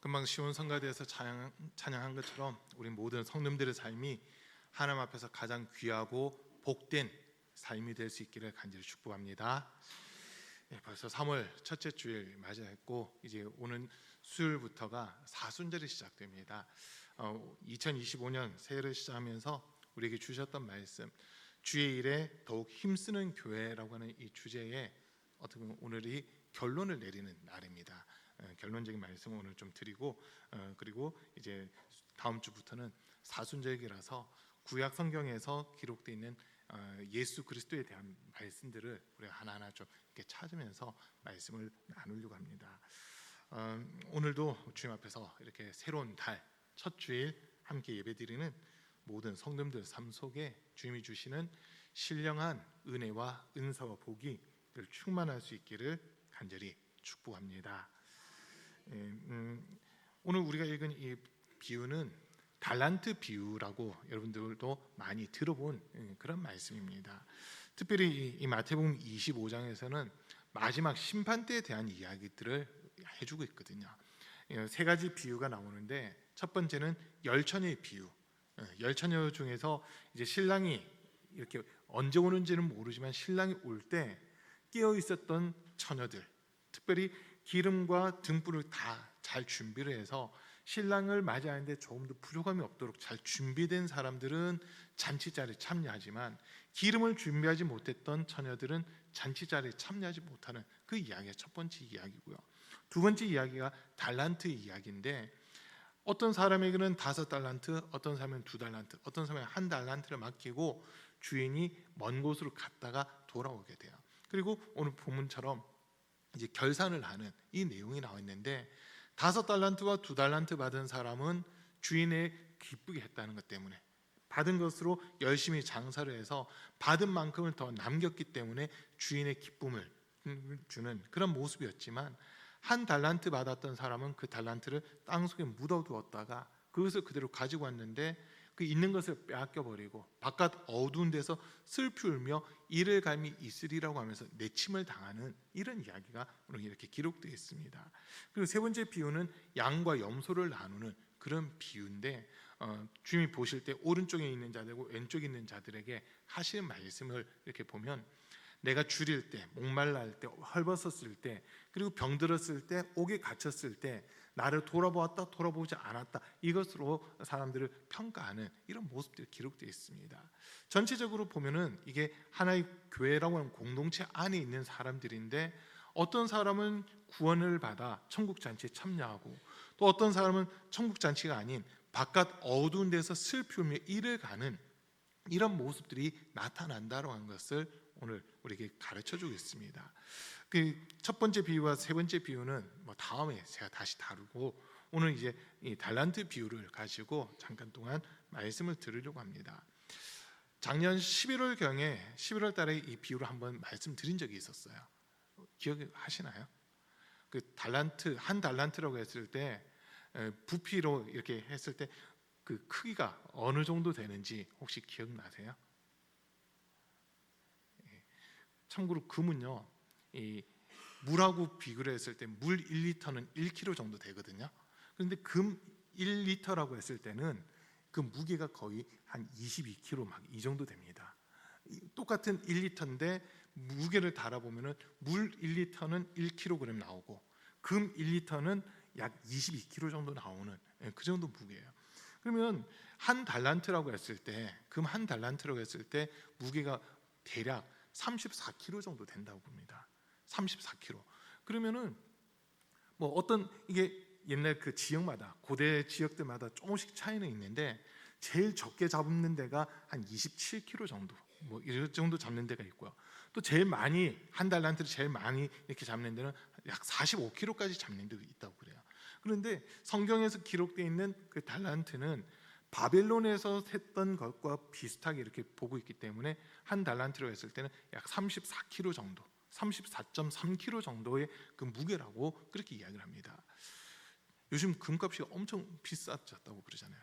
금방 시온 성가대에서 찬양한 것처럼 우리 모든 성도님들의 삶이 하나님 앞에서 가장 귀하고 복된 삶이 될 수 있기를 간절히 축복합니다. 벌써 3월 첫째 주일 맞이했고 이제 오는 수요일부터가 사순절이 시작됩니다. 2025년 새해를 시작하면서 우리에게 주셨던 말씀, 주의 일에 더욱 힘쓰는 교회라고 하는 이 주제에 어떻게 보면 오늘이 결론을 내리는 날입니다. 결론적인 말씀을 오늘 좀 드리고 그리고 이제 다음 주부터는 사순절기라서 구약 성경에서 기록되어 있는 예수 그리스도에 대한 말씀들을 우리가 하나하나 좀 이렇게 찾으면서 말씀을 나누려고 합니다. 오늘도 주님 앞에서 이렇게 새로운 달 첫 주일 함께 예배드리는 모든 성도님들 삶 속에 주님이 주시는 신령한 은혜와 은사와 복이 늘 충만할 수 있기를 간절히 축복합니다. 오늘 우리가 읽은 이 비유는 달란트 비유라고 여러분들도 많이 들어본 그런 말씀입니다. 특별히 이 마태복음 25장에서는 마지막 심판 때에 대한 이야기들을 해주고 있거든요. 세 가지 비유가 나오는데 첫 번째는 열처녀의 비유. 열처녀 중에서 이제 신랑이 이렇게 언제 오는지는 모르지만 신랑이 올 때 깨어 있었던 처녀들, 특별히 기름과 등불을 다 잘 준비를 해서 신랑을 맞이하는데 조금 더 부족함이 없도록 잘 준비된 사람들은 잔치 자리에 참여하지만 기름을 준비하지 못했던 처녀들은 잔치 자리에 참여하지 못하는 그 이야기가 첫 번째 이야기고요. 두 번째 이야기가 달란트 이야기인데 어떤 사람에게는 5달란트, 어떤 사람은 2달란트, 어떤 사람은 1달란트를 맡기고 주인이 먼 곳으로 갔다가 돌아오게 돼요. 그리고 오늘 본문처럼 이제 결산을 하는 이 내용이 나와 있는데 5달란트와 2달란트 받은 사람은 주인의 기쁘게 했다는 것 때문에 받은 것으로 열심히 장사를 해서 받은 만큼을 더 남겼기 때문에 주인의 기쁨을 주는 그런 모습이었지만 1달란트 받았던 사람은 그 달란트를 땅속에 묻어두었다가 그것을 그대로 가지고 왔는데 그 있는 것을 빼앗겨버리고 바깥 어두운 데서 슬피 울며 이를 감히 있으리라고 하면서 내침을 당하는 이런 이야기가 오늘 이렇게 기록되어 있습니다. 그리고 세 번째 비유는 양과 염소를 나누는 그런 비유인데 주님이 보실 때 오른쪽에 있는 자들과 왼쪽에 있는 자들에게 하시는 말씀을 이렇게 보면 내가 줄일 때, 목말라 때, 헐벗었을 때, 그리고 병들었을 때, 옥에 갇혔을 때 나를 돌아보았다, 돌아보지 않았다 이것으로 사람들을 평가하는 이런 모습들이 기록되어 있습니다. 전체적으로 보면은 이게 하나의 교회라고 하는 공동체 안에 있는 사람들인데 어떤 사람은 구원을 받아 천국 잔치에 참여하고 또 어떤 사람은 천국 잔치가 아닌 바깥 어두운 데서 슬피 울며 이를 가는 이런 모습들이 나타난다고 하는 것을 오늘 우리에게 가르쳐주고 있습니다. 그 첫 번째 비유와 세 번째 비유는 다음에 제가 다시 다루고 오늘 이제 이 달란트 비유를 가지고 잠깐 동안 말씀을 들으려고 합니다. 작년 11월 달에 이 비유를 한번 말씀드린 적이 있었어요. 기억하시나요? 그 달란트 한 달란트라고 했을 때 부피로 이렇게 했을 때 그 크기가 어느 정도 되는지 혹시 기억나세요? 참고로 금은요, 이 물하고 비교를 했을 때 물 1리터는 1kg 정도 되거든요. 그런데 금 1리터라고 했을 때는 그 무게가 거의 한 22kg 막 이 정도 됩니다. 똑같은 1리터인데 무게를 달아보면은 물 1리터는 1kg 나오고 금 1리터는 약 22kg 정도 나오는 그 정도 무게예요. 그러면 한 달란트라고 했을 때, 금 한 달란트라고 했을 때 무게가 대략 34kg 정도 된다고 봅니다. 34kg. 그러면은 어떤 이게 옛날 그 지역마다 고대 지역들마다 조금씩 차이는 있는데 제일 적게 잡는 데가 한 27kg 정도, 이 정도 잡는 데가 있고요. 또 제일 많이 한 달란트를 제일 많이 이렇게 잡는 데는 약 45kg까지 잡는 데도 있다고 그래요. 그런데 성경에서 기록되어 있는 그 달란트는 바벨론에서 셌던 것과 비슷하게 이렇게 보고 있기 때문에 한 달란트로 했을 때는 약 34kg 정도, 34.3kg 정도의 그 무게라고 그렇게 이야기를 합니다. 요즘 금값이 엄청 비싸졌다고 그러잖아요.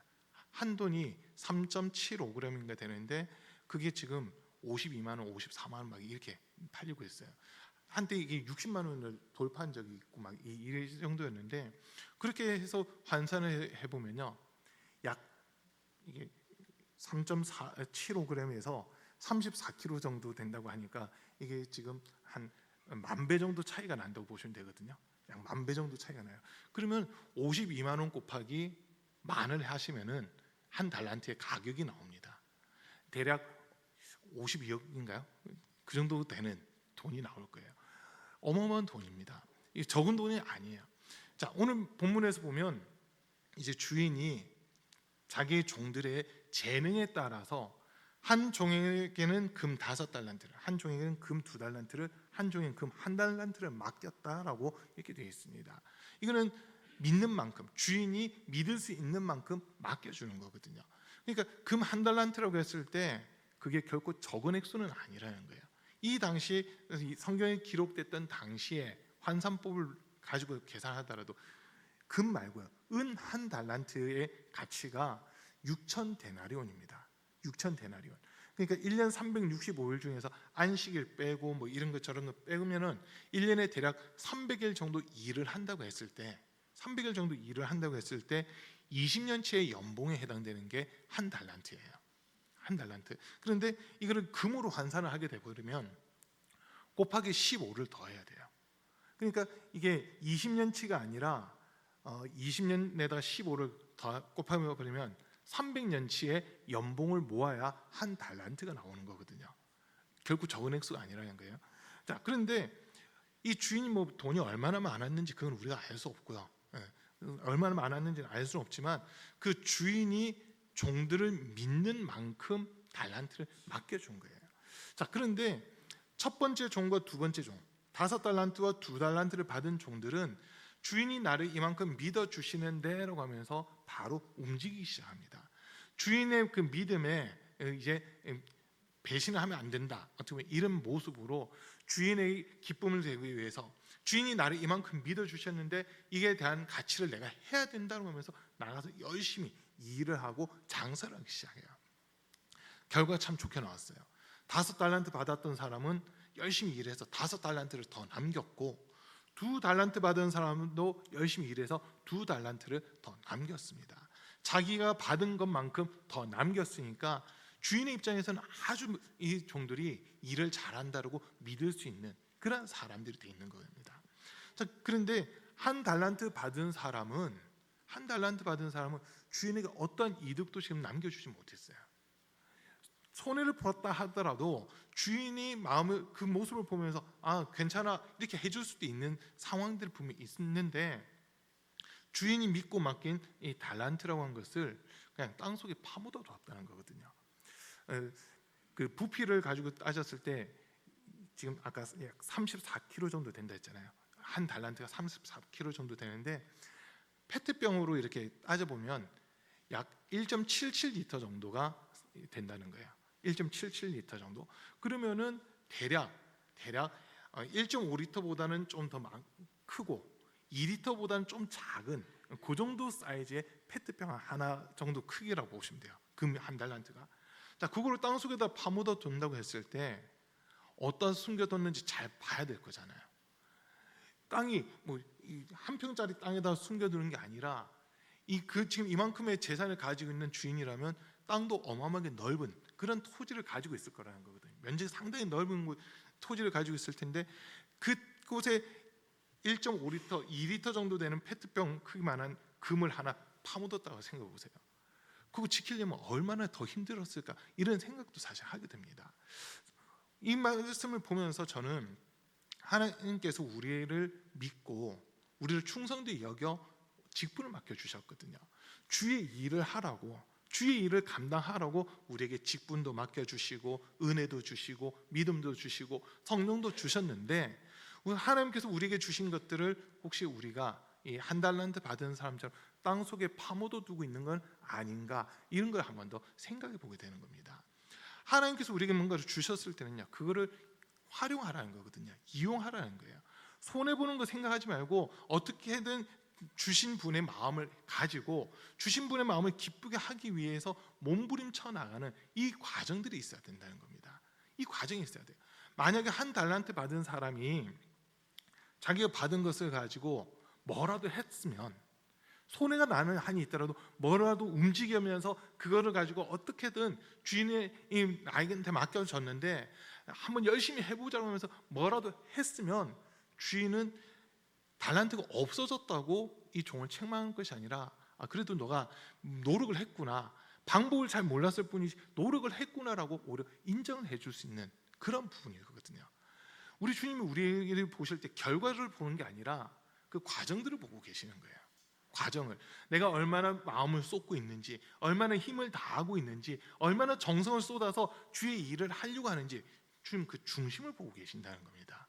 한 돈이 3.75g인가 되는데 그게 지금 52만 원, 54만 원 막 이렇게 팔리고 있어요. 한때 이게 60만 원을 돌파한 적이 있고 막 이 정도였는데, 그렇게 해서 환산을 해보면요, 약 이게 3.75g에서 34kg 정도 된다고 하니까 이게 지금 한 10,000배 정도 차이가 난다고 보시면 되거든요. 약 10,000배 정도 차이가 나요. 그러면 52만 원 곱하기 만을 하시면은 한 달란트의 가격이 나옵니다. 대략 52억인가요? 그 정도 되는 돈이 나올 거예요. 어마어마한 돈입니다. 이 적은 돈이 아니에요. 자, 오늘 본문에서 보면 이제 주인이 자기 종들의 재능에 따라서 한 종에게는 금 5달란트를, 한 종에게는 금 2달란트를, 한 종에게는 금 1달란트를 맡겼다라고 이렇게 되어 있습니다. 이거는 믿는 만큼, 주인이 믿을 수 있는 만큼 맡겨주는 거거든요. 그러니까 금 1달란트라고 했을 때 그게 결코 적은 액수는 아니라는 거예요. 이 당시 성경에 기록됐던 당시에 환산법을 가지고 계산하더라도 금 말고요, 은 1달란트의 가치가 6,000데나리온입니다. 6,000데나리온. 그러니까 1년 365일 중에서 안식일 빼고 뭐 이런 것 저런 거 빼면은 1년에 대략 300일 정도 일을 한다고 했을 때, 300일 정도 일을 한다고 했을 때 20년치의 연봉에 해당되는 게 1달란트예요. 1달란트. 그런데 이거를 금으로 환산을 하게 되버리면 곱하기 15를 더해야 돼요. 그러니까 이게 20년치가 아니라 20년에다가 15를 더 곱하면 버리면 300년치의 연봉을 모아야 1달란트가 나오는 거거든요. 결국 적은 액수가 아니라는 거예요. 자, 그런데 이 주인이 뭐 돈이 얼마나 많았는지 그건 우리가 알 수 없고요. 얼마나 많았는지는 알 수는 없지만 그 주인이 종들을 믿는 만큼 달란트를 맡겨준 거예요. 자, 그런데 첫 번째 종과 두 번째 종, 5달란트와 2달란트를 받은 종들은 주인이 나를 이만큼 믿어주시는데 라고 하면서 바로 움직이기 시작합니다. 주인의 그 믿음에 이제 배신을 하면 안 된다, 어떻게 보면 이런 모습으로 주인의 기쁨을 내기 위해서 주인이 나를 이만큼 믿어주셨는데 이에 대한 가치를 내가 해야 된다고 하면서 나가서 열심히 일을 하고 장사를 하기 시작해요. 결과가 참 좋게 나왔어요. 5달란트 받았던 사람은 열심히 일해서 5달란트를 더 남겼고, 2달란트 받은 사람도 열심히 일해서 2달란트를 더 남겼습니다. 자기가 받은 것만큼 더 남겼으니까 주인의 입장에서는 아주 이 종들이 일을 잘한다고 믿을 수 있는 그런 사람들이 되어 있는 겁니다. 자, 그런데 1달란트 받은 사람은 주인에게 어떤 이득도 지금 남겨주지 못했어요. 손해를 봤다 하더라도 주인이 마음을 그 모습을 보면서 괜찮아 이렇게 해줄 수도 있는 상황들이 분명히 있는데, 주인이 믿고 맡긴 이 달란트라고 하는 것을 그냥 땅 속에 파묻어 뒀다는 거거든요. 그 부피를 가지고 따졌을 때 지금 아까 약 34kg 정도 된다 했잖아요. 한 달란트가 34kg 정도 되는데 페트병으로 이렇게 따져보면 약 1.77리터 정도가 된다는 거예요. 1.77리터 정도. 그러면은 대략 1.5리터보다는 좀 더 크고 2리터보다는 좀 작은 그 정도 사이즈의 페트병 하나 정도 크기라고 보시면 돼요. 금 1달란트가. 자, 그거를 땅 속에다 파묻어 둔다고 했을 때 어디다 숨겨뒀는지 잘 봐야 될 거잖아요. 땅이 뭐 한 평짜리 땅에다 숨겨두는 게 아니라 지금 이만큼의 재산을 가지고 있는 주인이라면 땅도 어마어마하게 넓은 그런 토지를 가지고 있을 거라는 거거든요. 면적이 상당히 넓은 토지를 가지고 있을 텐데 그곳에 1.5리터, 2리터 정도 되는 페트병 크기만한 금을 하나 파묻었다고 생각해 보세요. 그거 지키려면 얼마나 더 힘들었을까, 이런 생각도 사실 하게 됩니다. 이 말씀을 보면서 저는 하나님께서 우리를 믿고 우리를 충성되이 여겨 직분을 맡겨주셨거든요. 주의 일을 하라고, 주의 일을 감당하라고 우리에게 직분도 맡겨주시고 은혜도 주시고 믿음도 주시고 성령도 주셨는데, 하나님께서 우리에게 주신 것들을 혹시 우리가 이 1달란트 받은 사람처럼 땅 속에 파묻어 두고 있는 건 아닌가, 이런 걸 한 번 더 생각해 보게 되는 겁니다. 하나님께서 우리에게 뭔가를 주셨을 때는요, 그거를 활용하라는 거거든요. 이용하라는 거예요. 손해보는 거 생각하지 말고 어떻게든 주신 분의 마음을 가지고 주신 분의 마음을 기쁘게 하기 위해서 몸부림쳐 나가는 이 과정들이 있어야 된다는 겁니다. 이 과정이 있어야 돼요. 만약에 한 달란트 받은 사람이 자기가 받은 것을 가지고 뭐라도 했으면, 손해가 나는 한이 있더라도 뭐라도 움직이면서 그거를 가지고 어떻게든 주인이 나에게 맡겨졌는데 한번 열심히 해보자고 하면서 뭐라도 했으면, 주인은 달란트가 없어졌다고 이 종을 책망할 것이 아니라, 그래도 너가 노력을 했구나, 방법을 잘 몰랐을 뿐이지 노력을 했구나라고 오히려 인정을 해줄 수 있는 그런 부분이거든요. 우리 주님이 우리를 보실 때 결과를 보는 게 아니라 그 과정들을 보고 계시는 거예요. 과정을, 내가 얼마나 마음을 쏟고 있는지, 얼마나 힘을 다하고 있는지, 얼마나 정성을 쏟아서 주의 일을 하려고 하는지, 주님 그 중심을 보고 계신다는 겁니다.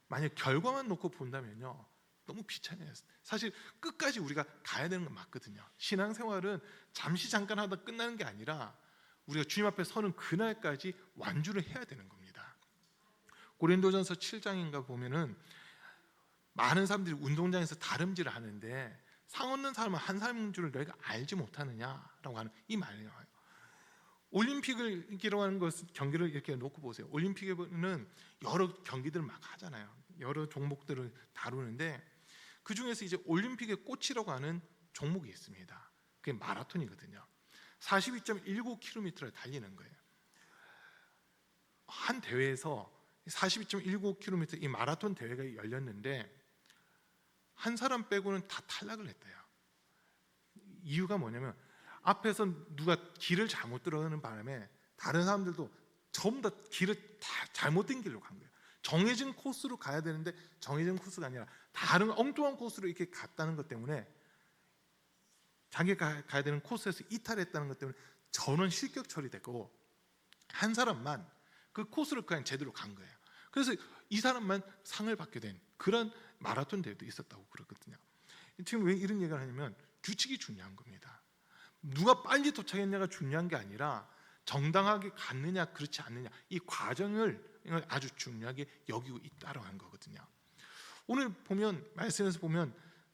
만약 결과만 놓고 본다면요, 너무 비참해요. 사실 끝까지 우리가 가야 되는 건 맞거든요. 신앙생활은 잠시 잠깐 하다 끝나는 게 아니라 우리가 주님 앞에 서는 그날까지 완주를 해야 되는 겁니다. 고린도전서 7장인가 보면은 많은 사람들이 운동장에서 다름질을 하는데 상 얻는 사람은 한 사람인 줄 너희가 알지 못하느냐라고 하는 이 말이 나와요. 올림픽을 기록하는 것, 경기를 이렇게 놓고 보세요. 올림픽에는 여러 경기들을 막 하잖아요. 여러 종목들을 다루는데 그 중에서 이제 올림픽의 꽃이라고 하는 종목이 있습니다. 그게 마라톤이거든요. 42.19km를 달리는 거예요. 한 대회에서 42.19km 이 마라톤 대회가 열렸는데 한 사람 빼고는 다 탈락을 했대요. 이유가 뭐냐면 앞에서 누가 길을 잘못 들어가는 바람에 다른 사람들도 전부 다 길을 다 잘못된 길로 간 거예요. 정해진 코스로 가야 되는데 정해진 코스가 아니라 다른 엉뚱한 코스로 이렇게 갔다는 것 때문에, 자기가 가야 되는 코스에서 이탈했다는 것 때문에 전원 실격 처리되고 한 사람만 그 코스를 그냥 제대로 간 거예요. 그래서 이 사람만 상을 받게 된 그런 마라톤 대회도 있었다고 그러거든요. 지금 왜 이런 얘기를 하냐면 규칙이 중요한 겁니다. 누가 빨리 도착했냐가 중요한 게 아니라 정당하게 갔느냐 그렇지 않느냐, 이 과정을 아주 중요하게 여기고 있다라는 거거든요. 오늘 보면 말씀에서 보면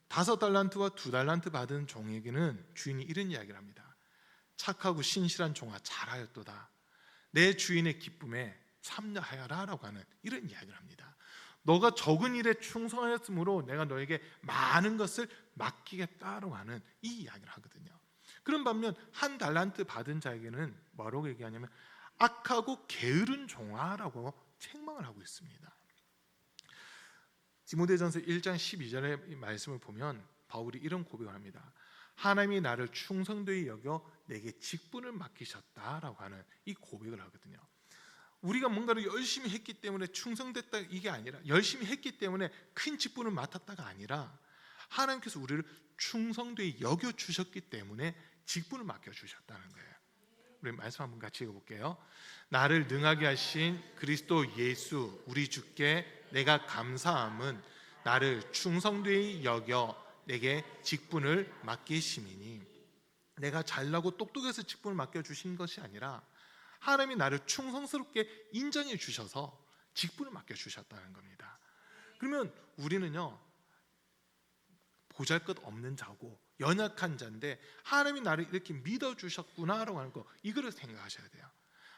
5달란트와 2달란트 받은 종에게는 주인이 이런 이야기를 합니다. 착하고 신실한 종아, 잘하였도다. 내 주인의 기쁨에 참여하여라 라고 하는 이런 이야기를 합니다. 너가 적은 일에 충성하였으므로 내가 너에게 많은 것을 맡기겠다라고 하는 이 이야기를 하거든요. 그런 반면 1달란트 받은 자에게는 뭐라고 얘기하냐면 악하고 게으른 종아라고 책망을 하고 있습니다. 디모데전서 1장 12절의 말씀을 보면 바울이 이런 고백을 합니다. 하나님이 나를 충성되이 여겨 내게 직분을 맡기셨다라고 하는 이 고백을 하거든요. 우리가 뭔가를 열심히 했기 때문에 충성됐다 이게 아니라, 열심히 했기 때문에 큰 직분을 맡았다가 아니라 하나님께서 우리를 충성되이 여겨 주셨기 때문에 직분을 맡겨 주셨다는 거예요. 우리 말씀 한번 같이 읽어볼게요. 나를 능하게 하신 그리스도 예수 우리 주께 내가 감사함은 나를 충성되이 여겨 내게 직분을 맡기심이니, 내가 잘나고 똑똑해서 직분을 맡겨주신 것이 아니라 하나님이 나를 충성스럽게 인정해 주셔서 직분을 맡겨주셨다는 겁니다. 그러면 우리는요, 보잘것없는 자고 연약한 자인데 하나님이 나를 이렇게 믿어주셨구나라고 하는 거, 이거를 생각하셔야 돼요.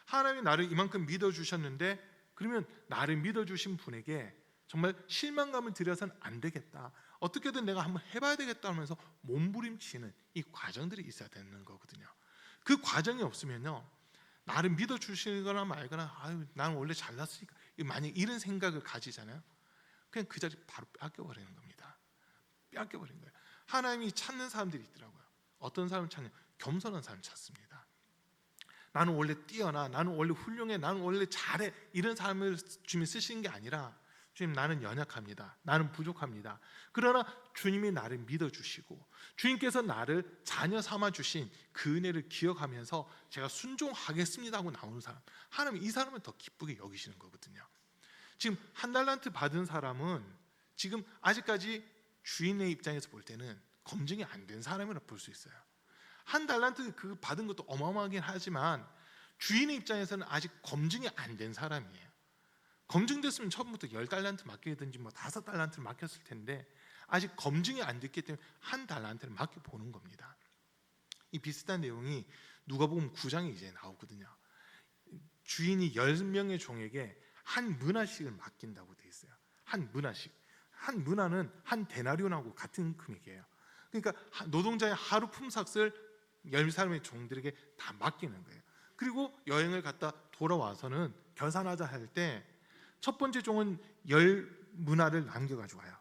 하나님이 나를 이만큼 믿어주셨는데 그러면 나를 믿어주신 분에게 정말 실망감을 들여서는 안 되겠다, 어떻게든 내가 한번 해봐야 되겠다 하면서 몸부림치는 이 과정들이 있어야 되는 거거든요. 그 과정이 없으면요, 나를 믿어주시거나 말거나 아유 나는 원래 잘났으니까, 만약 이런 생각을 가지잖아요, 그냥 그 자리 바로 뺏겨버리는 겁니다. 뺏겨버리는 거예요. 하나님이 찾는 사람들이 있더라고요. 어떤 사람을 찾냐? 겸손한 사람 찾습니다. 나는 원래 뛰어나, 나는 원래 훌륭해, 나는 원래 잘해, 이런 사람을 주님이 쓰시는 게 아니라, 주님 나는 연약합니다, 나는 부족합니다. 그러나 주님이 나를 믿어주시고 주님께서 나를 자녀 삼아주신 그 은혜를 기억하면서 제가 순종하겠습니다 하고 나오는 사람, 하나님 이 사람을 더 기쁘게 여기시는 거거든요. 지금 1달란트 받은 사람은 지금 아직까지 주인의 입장에서 볼 때는 검증이 안 된 사람이라 볼 수 있어요. 1달란트 그 받은 것도 어마어마하긴 하지만 주인의 입장에서는 아직 검증이 안 된 사람이에요. 검증됐으면 처음부터 10달란트 맡기든지 5달란트를 맡겼을 텐데 아직 검증이 안 됐기 때문에 1달란트를 맡겨보는 겁니다. 이 비슷한 내용이 누가복음 9장에 이제 나오거든요. 주인이 10명의 종에게 한 문화씩을 맡긴다고 돼 있어요. 한 문화씩. 한 문화는 한 데나리온하고 같은 금액이에요. 그러니까 노동자의 하루 품삯을 10사람의 종들에게 다 맡기는 거예요. 그리고 여행을 갔다 돌아와서는 계산하자 할 때 첫 번째 종은 10문화를 남겨가지고 와요.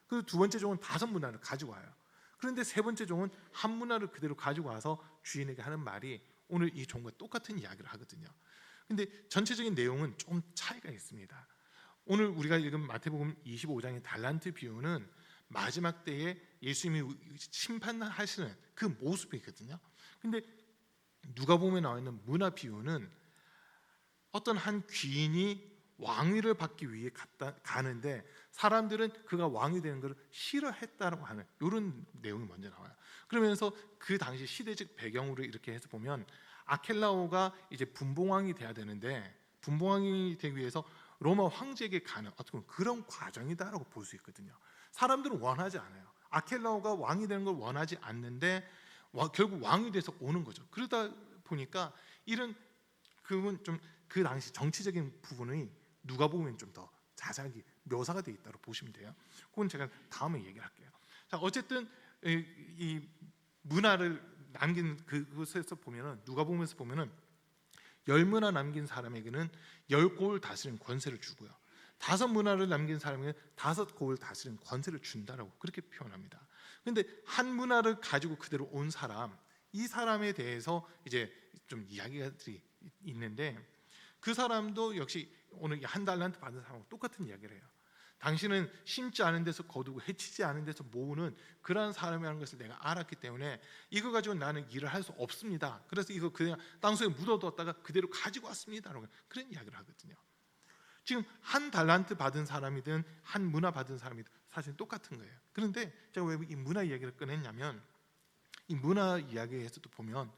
그리고 두 번째 종은 5문화를 가지고 와요. 그런데 세 번째 종은 한 문화를 그대로 가지고 와서 주인에게 하는 말이 오늘 이 종과 똑같은 이야기를 하거든요. 근데 전체적인 내용은 좀 차이가 있습니다. 오늘 우리가 읽은 마태복음 25장의 달란트 비유는 마지막 때에 예수님이 심판하시는 그 모습이거든요. 근데 누가복음에 나와 있는 문화 비유는 어떤 한 귀인이 왕위를 받기 위해 가는데 사람들은 그가 왕이 되는 것을 싫어했다라고 하는 이런 내용이 먼저 나와요. 그러면서 그 당시 시대적 배경으로 이렇게 해서 보면 아켈라오가 이제 분봉왕이 돼야 되는데 분봉왕이 되기 위해서 로마 황제에게 가는 어떤 그런 과정이다라고 볼 수 있거든요. 사람들은 원하지 않아요. 아켈라오가 왕이 되는 걸 원하지 않는데 결국 왕이 돼서 오는 거죠. 그러다 보니까 이런 그건 좀 그 당시 정치적인 부분이 누가복음엔 좀 더 자세하게 묘사가 되어 있다고 보시면 돼요. 그건 제가 다음에 얘기를 할게요. 자, 어쨌든 이 문화를 남긴 그곳에서 보면은 누가복음에서 보면은 10문화 남긴 사람에게는 10고을 다스리는 권세를 주고요. 5문화를 남긴 사람에게는 5고을 다스리는 권세를 준다라고 그렇게 표현합니다. 그런데 한 문화를 가지고 그대로 온 사람, 이 사람에 대해서 이제 좀 이야기들이 있는데 그 사람도 역시 오늘 한 달란트 받은 사람하고 똑같은 이야기를 해요. 당신은 심지 않은 데서 거두고 해치지 않은 데서 모으는 그러한 사람이라는 것을 내가 알았기 때문에 이거 가지고 나는 일을 할 수 없습니다. 그래서 이거 그냥 땅속에 묻어뒀다가 그대로 가지고 왔습니다. 그런 이야기를 하거든요. 지금 한 달란트 받은 사람이든 한 문화 받은 사람이든 사실 똑같은 거예요. 그런데 제가 왜 이 문화 이야기를 꺼냈냐면 이 문화 이야기에서도 보면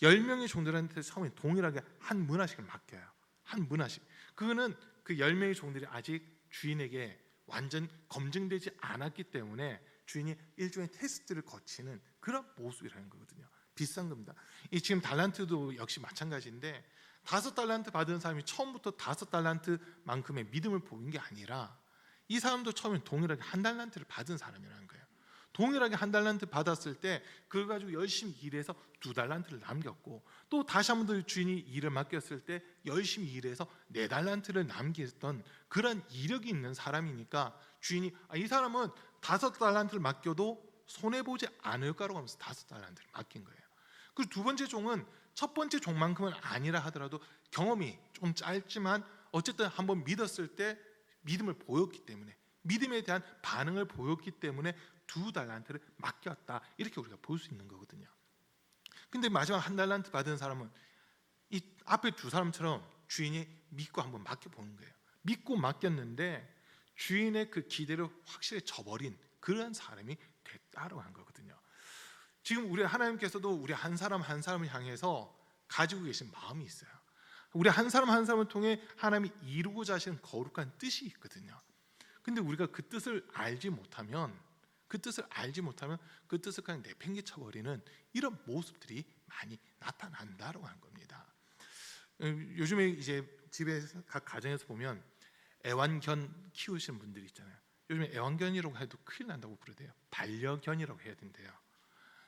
10명의 종들한테 처음에 동일하게 한 문화씩을 맡겨요. 한 문화씩. 그거는 그 10명의 종들이 아직 주인에게 완전 검증되지 않았기 때문에 주인이 일종의 테스트를 거치는 그런 모습이라는 거거든요. 비싼 겁니다. 이 지금 달란트도 역시 마찬가지인데 5달란트 받은 사람이 처음부터 5달란트만큼의 믿음을 보인 게 아니라 이 사람도 처음에 동일하게 한 달란트를 받은 사람이라는 거예요. 동일하게 한 달란트 받았을 때 그걸 가지고 열심히 일해서 2달란트를 남겼고 또 다시 한 번 더 주인이 일을 맡겼을 때 열심히 일해서 4달란트를 남겼던 그런 이력이 있는 사람이니까 주인이 이 사람은 5달란트를 맡겨도 손해보지 않을까라고 하면서 5달란트를 맡긴 거예요. 그리고 두 번째 종은 첫 번째 종만큼은 아니라 하더라도 경험이 좀 짧지만 어쨌든 한번 믿었을 때 믿음을 보였기 때문에 믿음에 대한 반응을 보였기 때문에 2달란트를 맡겼다 이렇게 우리가 볼 수 있는 거거든요. 근데 마지막 한 달란트 받은 사람은 이 앞에 두 사람처럼 주인이 믿고 한번 맡겨보는 거예요. 믿고 맡겼는데 주인의 그 기대를 확실히 저버린 그런 사람이 됐다고 한 거거든요. 지금 우리 하나님께서도 우리 한 사람 한 사람을 향해서 가지고 계신 마음이 있어요. 우리 한 사람 한 사람을 통해 하나님이 이루고자 하시는 거룩한 뜻이 있거든요. 근데 우리가 그 뜻을 알지 못하면 그 뜻을 그냥 내팽개쳐 버리는 이런 모습들이 많이 나타난다라고 하는 겁니다. 요즘에 이제 집에서 각 가정에서 보면 애완견 키우시는 분들이 있잖아요. 요즘에 애완견이라고 해도 큰일 난다고 그러대요. 반려견이라고 해야 된대요.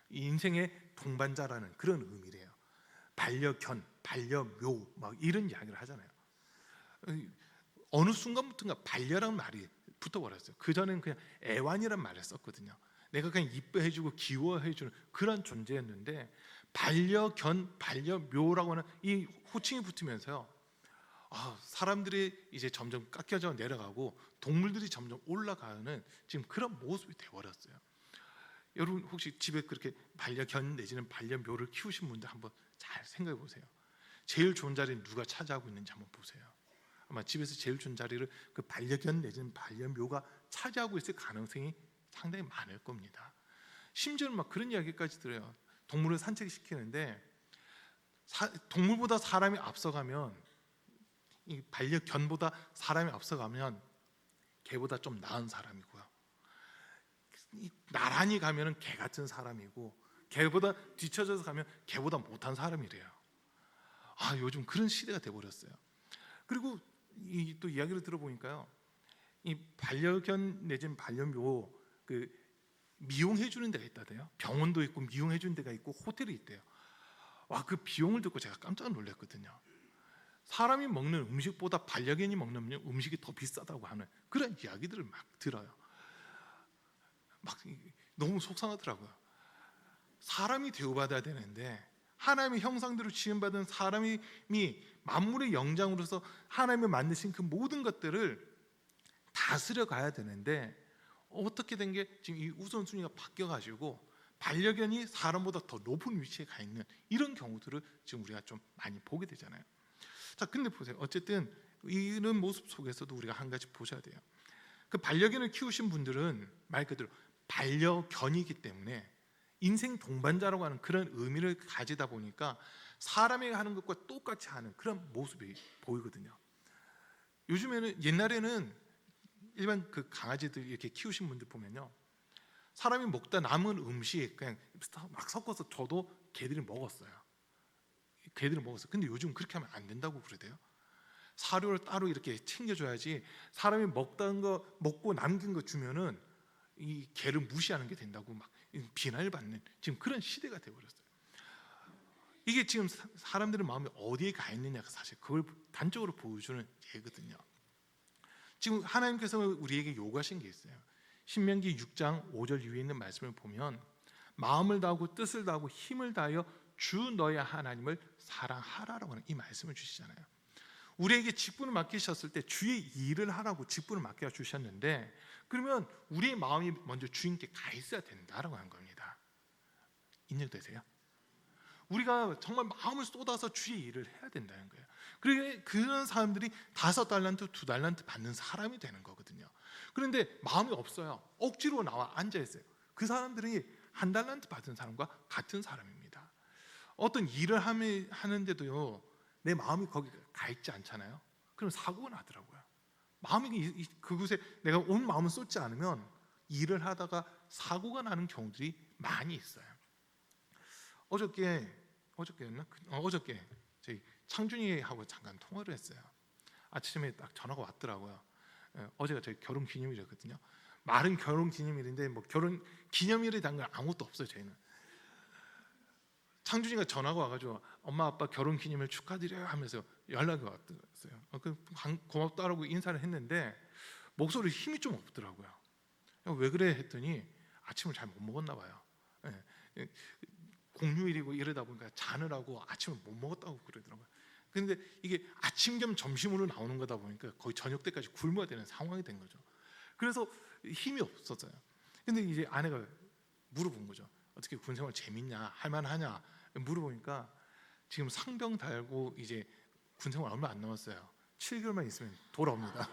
인생의 동반자라는 그런 의미래요. 반려견, 반려묘 막 이런 이야기를 하잖아요. 어느 순간부터인가 반려라는 말이 붙어버렸어요. 그전에는 그냥 애완이란 말을 썼거든요. 내가 그냥 이뻐해주고 귀여워해주는 그런 존재였는데 반려견, 반려묘라고 하는 이 호칭이 붙으면서요, 사람들이 이제 점점 깎여져 내려가고 동물들이 점점 올라가는 지금 그런 모습이 되어버렸어요. 여러분 혹시 집에 그렇게 반려견 내지는 반려묘를 키우신 분들 한번 잘 생각해 보세요. 제일 좋은 자리는 누가 차지하고 있는지 한번 보세요. 아마 집에서 제일 좋은 자리를 그 반려견 내지는 반려묘가 차지하고 있을 가능성이 상당히 많을 겁니다. 심지어는 막 그런 이야기까지 들어요. 동물을 산책시키는데 동물보다 사람이 앞서가면, 이 반려견보다 사람이 앞서가면 개보다 좀 나은 사람이고요. 나란히 가면은 개 같은 사람이고 개보다 뒤쳐져서 가면 개보다 못한 사람이래요. 요즘 그런 시대가 돼버렸어요. 그리고 이 또 이야기를 들어보니까요, 이 반려견 내지는 반려묘 그 미용해 주는 데가 있다대요. 병원도 있고 미용해 주는 데가 있고 호텔이 있대요. 와, 그 비용을 듣고 제가 깜짝 놀랐거든요. 사람이 먹는 음식보다 반려견이 먹는 음식이 더 비싸다고 하는 그런 이야기들을 막 들어요. 막 너무 속상하더라고요. 사람이 대우받아야 되는데 하나님의 형상대로 지음받은 사람이 만물의 영장으로서 하나님이 만드신 그 모든 것들을 다스려 가야 되는데 어떻게 된 게 지금 이 우선순위가 바뀌어가지고 반려견이 사람보다 더 높은 위치에 가 있는 이런 경우들을 지금 우리가 좀 많이 보게 되잖아요. 자, 근데 보세요. 어쨌든 이런 모습 속에서도 우리가 한 가지 보셔야 돼요. 그 반려견을 키우신 분들은 말 그대로 반려견이기 때문에 인생 동반자라고 하는 그런 의미를 가지다 보니까 사람이 하는 것과 똑같이 하는 그런 모습이 보이거든요. 요즘에는, 옛날에는 일반 그 강아지들 이렇게 키우신 분들 보면요, 사람이 먹다 남은 음식 그냥 막 섞어서 줘도 개들이 먹었어요. 근데 요즘 그렇게 하면 안 된다고 그러대요. 사료를 따로 이렇게 챙겨줘야지, 사람이 먹던 거 먹고 남긴 거 주면은 이 개를 무시하는 게 된다고 막 비난을 받는 지금 그런 시대가 되어버렸어요. 이게 지금 사람들의 마음이 어디에 가 있느냐가 사실 그걸 단적으로 보여주는 예거든요. 지금 하나님께서 우리에게 요구하신 게 있어요. 신명기 6장 5절 위에 있는 말씀을 보면 마음을 다하고 뜻을 다하고 힘을 다하여 주 너의 하나님을 사랑하라라고 하는 이 말씀을 주시잖아요. 우리에게 직분을 맡기셨을 때 주의 일을 하라고 직분을 맡겨 주셨는데, 그러면 우리의 마음이 먼저 주님께 가 있어야 된다라고 하는 겁니다. 인정되세요? 우리가 정말 마음을 쏟아서 주의 일을 해야 된다는 거예요. 그런 사람들이 5달란트, 2달란트 받는 사람이 되는 거거든요. 그런데 마음이 없어요. 억지로 나와 앉아 있어요. 그 사람들이 1달란트 받은 사람과 같은 사람입니다. 어떤 일을 하는데도요, 내 마음이 거기 가 있지 않잖아요. 그럼 사고가 나더라고요. 마음이 그곳에 내가 온 마음을 쏟지 않으면 일을 하다가 사고가 나는 경우들이 많이 있어요. 어저께 저희 창준이하고 잠깐 통화를 했어요. 아침에 딱 전화가 왔더라고요. 어제가 저희 결혼 기념일이었거든요. 말은 결혼 기념일인데 뭐 결혼 기념일에 대한 건 아무것도 없어요. 저희는. 창준이가 전화가 와가지고 엄마 아빠 결혼 기념일 축하드려요 하면서 연락이 왔어요. 고맙다라고 인사를 했는데 목소리 힘이 좀 없더라고요. 왜 그래 했더니 아침을 잘 못 먹었나 봐요. 공휴일이고 이러다 보니까 자느라고 아침을 못 먹었다고 그러더라고요. 그런데 이게 아침 겸 점심으로 나오는 거다 보니까 거의 저녁 때까지 굶어야 되는 상황이 된 거죠. 그래서 힘이 없었어요. 근데 이제 아내가 물어본 거죠. 어떻게 군생활 재밌냐, 할만하냐 물어보니까 지금 상병 달고 이제 군생활 얼마 안 남았어요. 7개월만 있으면 돌아옵니다.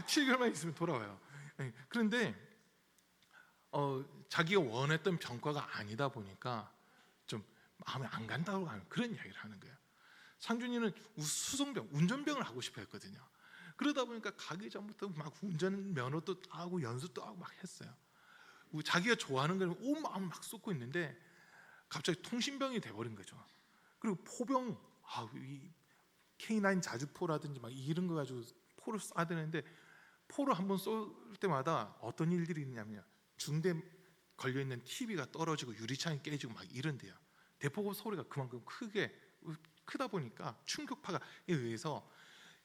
7개월만 있으면 돌아와요. 그런데 자기가 원했던 병과가 아니다 보니까 좀 마음에 안 간다고 하는 그런 이야기를 하는 거예요. 상준이는 수송병, 운전병을 하고 싶어 했거든요. 그러다 보니까 가기 전부터 막 운전면허도 따고 연수도 하고 막 했어요. 자기가 좋아하는 걸 온 마음을 막 쏟고 있는데 갑자기 통신병이 돼버린 거죠. 그리고 포병, 이 K9 자주포라든지 막 이런 거 가지고 포를 쏴대는데 포를 한번 쏠 때마다 어떤 일들이 있냐면요, 중대 걸려 있는 TV가 떨어지고 유리창이 깨지고 막 이런데요. 대포 소리가 그만큼 크다 보니까 충격파에 의해서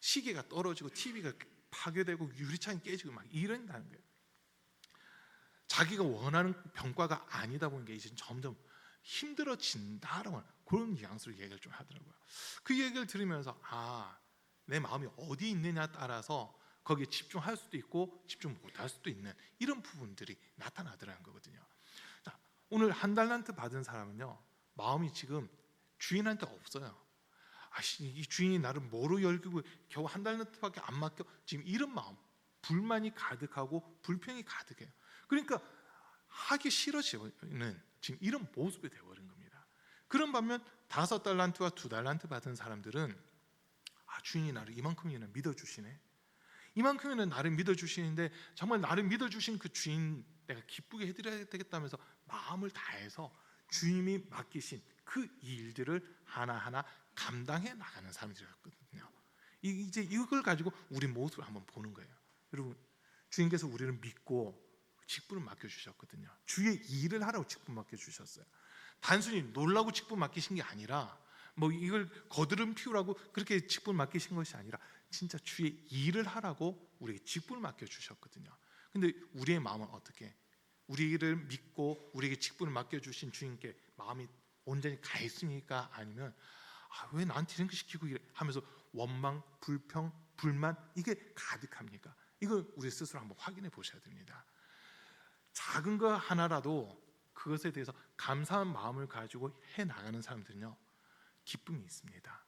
시계가 떨어지고 TV가 파괴되고 유리창이 깨지고 막 이런다는 거예요. 자기가 원하는 병과가 아니다 보니까 이제 점점 힘들어진다라고 그런 뉘앙스로 얘기를 좀 하더라고요. 그 얘기를 들으면서 내 마음이 어디 있느냐에 따라서 거기에 집중할 수도 있고 집중 못할 수도 있는 이런 부분들이 나타나더라는 거거든요. 자, 오늘 1달란트 받은 사람은요, 마음이 지금 주인한테 없어요. 이 주인이 나를 뭐로 열기고 겨우 1달란트밖에 안 맡겨, 지금 이런 마음, 불만이 가득하고 불평이 가득해요. 그러니까 하기 싫어지는 지금 이런 모습이 되어버린 겁니다. 그런 반면 5달란트와 2달란트 받은 사람들은 주인이 나를 이만큼이나 믿어주시네, 이만큼이나 나를 믿어주시는데 정말 나를 믿어주신 그 주인 내가 기쁘게 해드려야 되겠다면서 마음을 다해서 주님이 맡기신 그 일들을 하나하나 감당해 나가는 사람들이었거든요. 이제 이걸 가지고 우리 모습을 한번 보는 거예요. 여러분, 주님께서 우리를 믿고 직분을 맡겨주셨거든요. 주의 일을 하라고 직분 맡겨주셨어요. 단순히 놀라고 직분 맡기신 게 아니라 뭐 이걸 거드름 피우라고 그렇게 직분 맡기신 것이 아니라 진짜 주의 일을 하라고 우리에게 직분을 맡겨주셨거든요. 근데 우리의 마음은 어떻게? 우리를 믿고 우리에게 직분을 맡겨주신 주님께 마음이 온전히 가 있습니까? 아니면 왜 나한테 이런 거 시키고 이래 하면서 원망, 불평, 불만 이게 가득합니까? 이거 우리 스스로 한번 확인해 보셔야 됩니다. 작은 거 하나라도 그것에 대해서 감사한 마음을 가지고 해 나가는 사람들은요, 기쁨이 있습니다.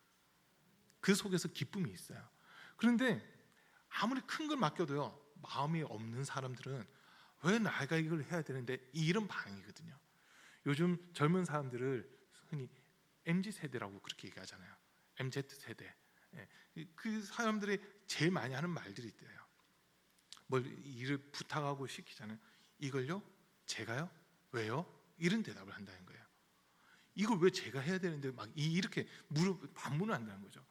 그 속에서 기쁨이 있어요. 그런데 아무리 큰 걸 맡겨도요, 마음이 없는 사람들은 왜 내가 이걸 해야 되는데 이런 반응이거든요. 요즘 젊은 사람들을 흔히 MZ세대라고 그렇게 얘기하잖아요. MZ세대. 그 사람들이 제일 많이 하는 말들이 있대요. 뭘 일을 부탁하고 시키잖아요. 이걸요? 제가요? 왜요? 이런 대답을 한다는 거예요. 이걸 왜 제가 해야 되는데 막 이렇게 반문을 한다는 거죠.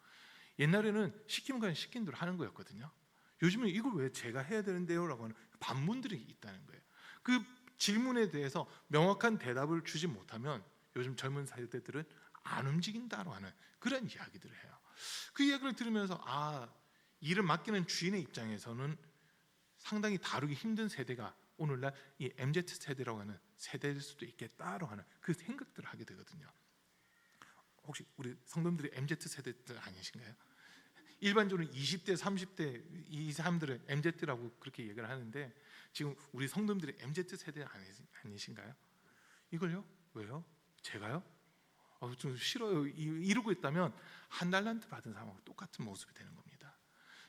옛날에는 시키면 그냥 시킨 대로 하는 거였거든요. 요즘은 이걸 왜 제가 해야 되는데요? 라고 하는 반문들이 있다는 거예요. 그 질문에 대해서 명확한 대답을 주지 못하면 요즘 젊은 세대들은 안 움직인다고 하는 그런 이야기들을 해요. 그 이야기를 들으면서 일을 맡기는 주인의 입장에서는 상당히 다루기 힘든 세대가 오늘날 이 MZ세대라고 하는 세대일 수도 있겠다라고 하는 그 생각들을 하게 되거든요. 혹시 우리 성도님들이 MZ세대들 아니신가요? 일반적으로 20대, 30대 이 사람들은 MZ라고 그렇게 얘기를 하는데 지금 우리 성도님들이 MZ세대 아니신가요? 이걸요? 왜요? 제가요? 좀 싫어요. 이러고 있다면 한 달란트 받은 사람하고 똑같은 모습이 되는 겁니다.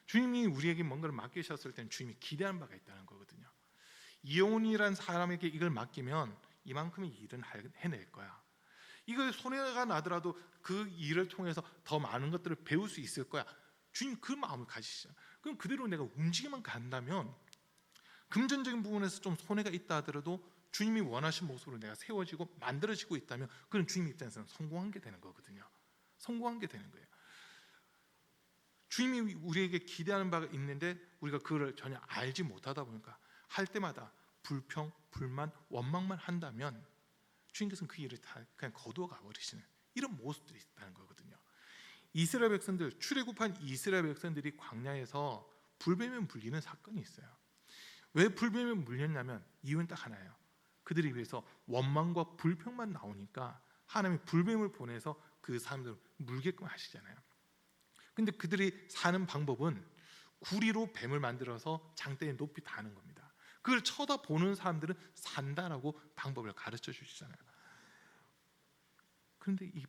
주님이 우리에게 뭔가를 맡기셨을 때는 주님이 기대하는 바가 있다는 거거든요. 이용훈이라는 사람에게 이걸 맡기면 이만큼의 일은 해낼 거야. 이걸 손해가 나더라도 그 일을 통해서 더 많은 것들을 배울 수 있을 거야. 주님 그 마음을 가지시죠. 그럼 그대로 내가 움직이만 간다면 금전적인 부분에서 좀 손해가 있다 하더라도 주님이 원하신 모습으로 내가 세워지고 만들어지고 있다면 그건 주님 입장에서는 성공한 게 되는 거거든요. 성공한 게 되는 거예요. 주님이 우리에게 기대하는 바가 있는데 우리가 그걸 전혀 알지 못하다 보니까 할 때마다 불평, 불만, 원망만 한다면 주님께서는 그 일을 다 그냥 거두어 가버리시는 이런 모습들이 있다는 거거든요. 이스라엘 백성들, 출애굽한 이스라엘 백성들이 광야에서 불뱀에 물리는 사건이 있어요. 왜 불뱀에 물렸냐면 이유는 딱 하나예요. 그들이 위해서 원망과 불평만 나오니까 하나님이 불뱀을 보내서 그 사람들을 물게끔 하시잖아요. 근데 그들이 사는 방법은 구리로 뱀을 만들어서 장대에 높이 다는 겁니다. 그걸 쳐다보는 사람들은 산다라고 방법을 가르쳐 주시잖아요. 그런데 이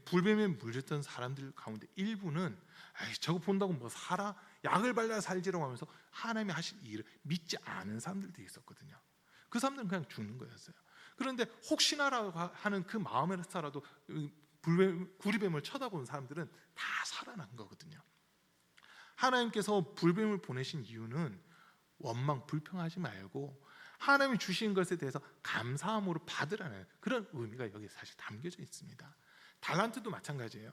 불뱀에 물렸던 사람들 가운데 일부는 저거 본다고 뭐 살아? 약을 발라 살지라고 하면서 하나님이 하실 일을 믿지 않은 사람들도 있었거든요. 그 사람들은 그냥 죽는 거였어요. 그런데 혹시나라고 하는 그 마음에서라도 구리뱀을 쳐다보는 사람들은 다 살아난 거거든요. 하나님께서 불뱀을 보내신 이유는 원망, 불평하지 말고 하나님이 주신 것에 대해서 감사함으로 받으라는 그런 의미가 여기 사실 담겨져 있습니다. 달란트도 마찬가지예요.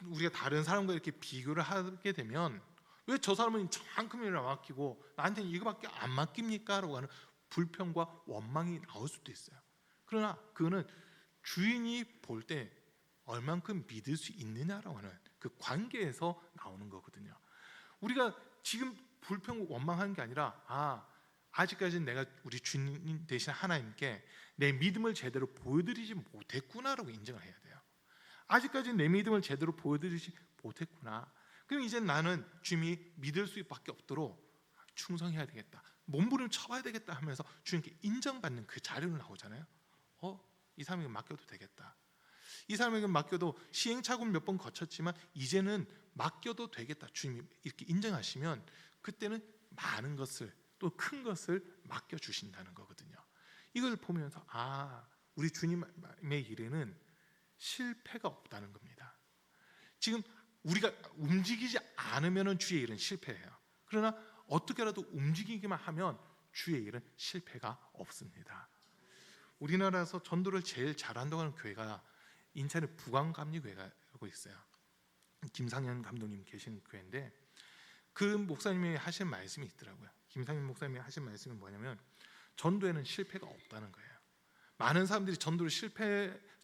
우리가 다른 사람과 이렇게 비교를 하게 되면 왜 저 사람은 저만큼이나 맡기고 나한테는 이거밖에 안 맡깁니까? 라고 하는 불평과 원망이 나올 수도 있어요. 그러나 그거는 주인이 볼 때 얼만큼 믿을 수 있느냐라고 하는 그 관계에서 나오는 거거든요. 우리가 지금 불평, 원망하는 게 아니라 아직까지는 내가 우리 주님 대신 하나님께 내 믿음을 제대로 보여드리지 못했구나라고 인정을 해야 돼요. 아직까지 내 믿음을 제대로 보여드리지 못했구나. 그럼 이제 나는 주님이 믿을 수밖에 없도록 충성해야 되겠다. 몸부림 쳐봐야 되겠다 하면서 주님께 인정받는 그 자료로 나오잖아요. 이 사람에게 맡겨도 되겠다. 이 사람에게 맡겨도 시행착오를 몇 번 거쳤지만 이제는 맡겨도 되겠다. 주님이 이렇게 인정하시면 그때는 많은 것을 또 큰 것을 맡겨주신다는 거거든요. 이걸 보면서 우리 주님의 일에는 실패가 없다는 겁니다. 지금 우리가 움직이지 않으면 주의 일은 실패해요. 그러나 어떻게라도 움직이기만 하면 주의 일은 실패가 없습니다. 우리나라에서 전도를 제일 잘한다고 하는 교회가 인천의 부광감리교회라고 있어요. 김상현 감독님 계신 교회인데 그 목사님이 하신 말씀이 있더라고요. 김상현 목사님이 하신 말씀은 뭐냐면 전도에는 실패가 없다는 거예요. 많은 사람들이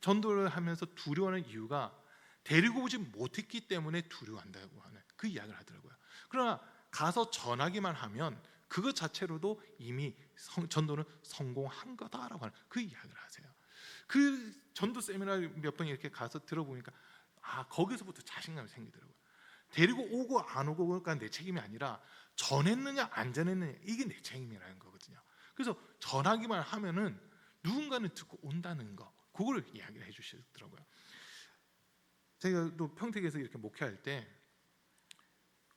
전도를 하면서 두려워하는 이유가 데리고 오지 못했기 때문에 두려워한다고 하는 그 이야기를 하더라고요. 그러나 가서 전하기만 하면 그것 자체로도 이미 전도는 성공한 거다라고 하는 그 이야기를 하세요. 그 전도 세미나 몇 번 이렇게 가서 들어보니까 거기서부터 자신감이 생기더라고요. 데리고 오고 안 오고가 내 책임이 아니라 전했느냐 안 전했느냐 이게 내 책임이라는 거거든요. 그래서 전하기만 하면은 누군가는 듣고 온다는 거, 그걸 이야기를 해주시더라고요. 제가 또 평택에서 이렇게 목회할 때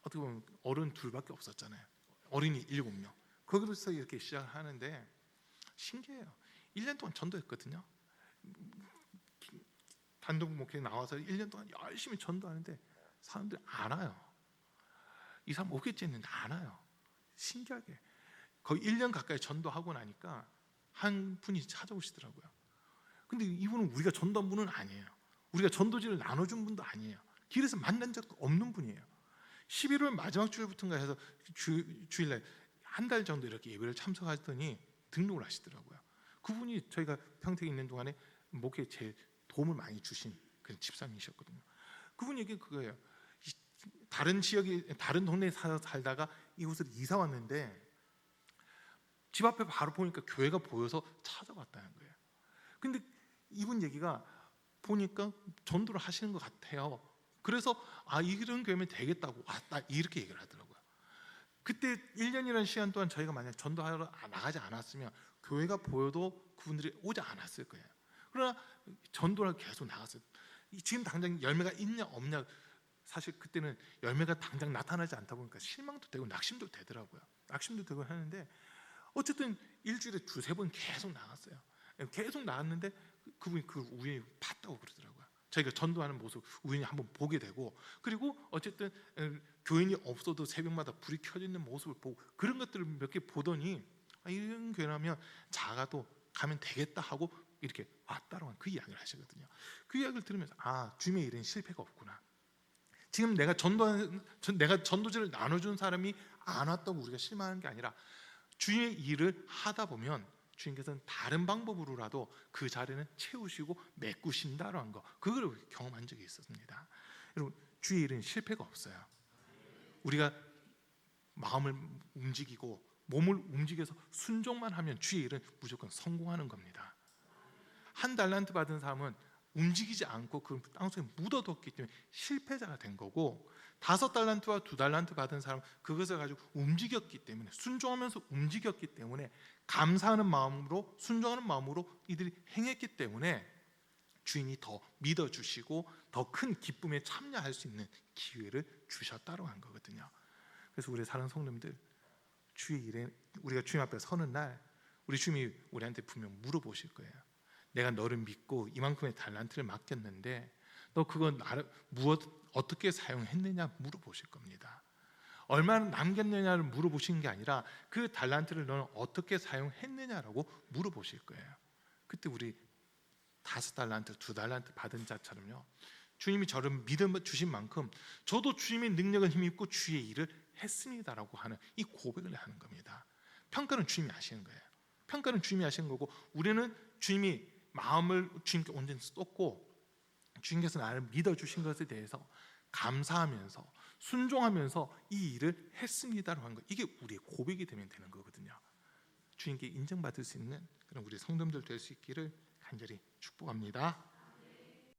어떻게 보면 어른 둘밖에 없었잖아요. 어린이 7명. 거기서 이렇게 시작하는데 신기해요. 1년 동안 전도했거든요. 단독 목회 나와서 1년 동안 열심히 전도하는데 사람들이 안 와요. 이 사람 오겠지 했는데 안 와요. 신기하게 거의 1년 가까이 전도하고 나니까 한 분이 찾아오시더라고요. 근데 이분은 우리가 전도한 분은 아니에요. 우리가 전도지를 나눠준 분도 아니에요. 길에서 만난 적도 없는 분이에요. 11월 마지막 주일부터인가 해서 주일날 한 달 정도 이렇게 예배를 참석하더니 등록을 하시더라고요. 그분이 저희가 평택에 있는 동안에 목회에 제 도움을 많이 주신 그런 집사님이셨거든요. 그분 얘기 그거예요. 다른 지역에 다른 동네에 살다가 이곳으로 이사 왔는데 집 앞에 바로 보니까 교회가 보여서 찾아왔다는 거예요. 근데 이분 얘기가 보니까 전도를 하시는 것 같아요. 그래서 이런 교회면 되겠다고 이렇게 얘기를 하더라고요. 그때 1년이라는 시간 동안 저희가 만약 전도하러 나가지 않았으면 교회가 보여도 그분들이 오지 않았을 거예요. 그러나 전도를 계속 나갔어요. 지금 당장 열매가 있냐 없냐, 사실 그때는 열매가 당장 나타나지 않다 보니까 실망도 되고 낙심도 되더라고요. 낙심도 되고 하는데 어쨌든 일주일에 2-3번 계속 나갔어요. 계속 나갔는데 그분이 그 우연히 봤다고 그러더라고요. 저희가 전도하는 모습 우연히 한번 보게 되고, 그리고 어쨌든 교인이 없어도 새벽마다 불이 켜져 있는 모습을 보고 그런 것들을 몇 개 보더니 이런 교회라면 작아도 가면 되겠다 하고 이렇게 왔다라고 하는 그 이야기를 하시거든요. 그 이야기를 들으면서 주님의 일은 실패가 없구나. 지금 내가 전도지를 나눠준 사람이 안 왔다고 우리가 실망하는 게 아니라 주님의 일을 하다 보면 주님께서는 다른 방법으로라도 그 자리는 채우시고 메꾸신다라는 거, 그걸 경험한 적이 있었습니다. 여러분, 주의 일은 실패가 없어요. 우리가 마음을 움직이고 몸을 움직여서 순종만 하면 주의 일은 무조건 성공하는 겁니다. 1달란트 받은 사람은 움직이지 않고 그 땅속에 묻어뒀기 때문에 실패자가 된 거고, 5달란트와 2달란트 받은 사람은 그것을 가지고 움직였기 때문에, 순종하면서 움직였기 때문에, 감사하는 마음으로 순종하는 마음으로 이들이 행했기 때문에 주인이 더 믿어주시고 더 큰 기쁨에 참여할 수 있는 기회를 주셨다고 한 거거든요. 그래서 우리 사랑하는 성도님들, 주의 일에 우리가 주님 앞에 서는 날 우리 주님이 우리한테 분명 물어보실 거예요. 내가 너를 믿고 이만큼의 달란트를 맡겼는데 너 그거 어떻게 사용했느냐 물어보실 겁니다. 얼마나 남겼느냐를 물어보시는 게 아니라 그 달란트를 너는 어떻게 사용했느냐라고 물어보실 거예요. 그때 우리 5달란트, 2달란트 받은 자처럼요, 주님이 저를 믿음 주신 만큼 저도 주님의 능력을 힘입고 주의 일을 했습니다라고 하는 이 고백을 하는 겁니다. 평가는 주님이 하시는 거예요. 평가는 주님이 하시는 거고, 우리는 주님이 마음을 주님께 온전히 쏟고 주님께서 나를 믿어주신 것에 대해서 감사하면서 순종하면서 이 일을 했습니다라고 하는 거, 이게 우리의 고백이 되면 되는 거거든요. 주님께 인정받을 수 있는 그런 우리 성도들 될 수 있기를 간절히 축복합니다.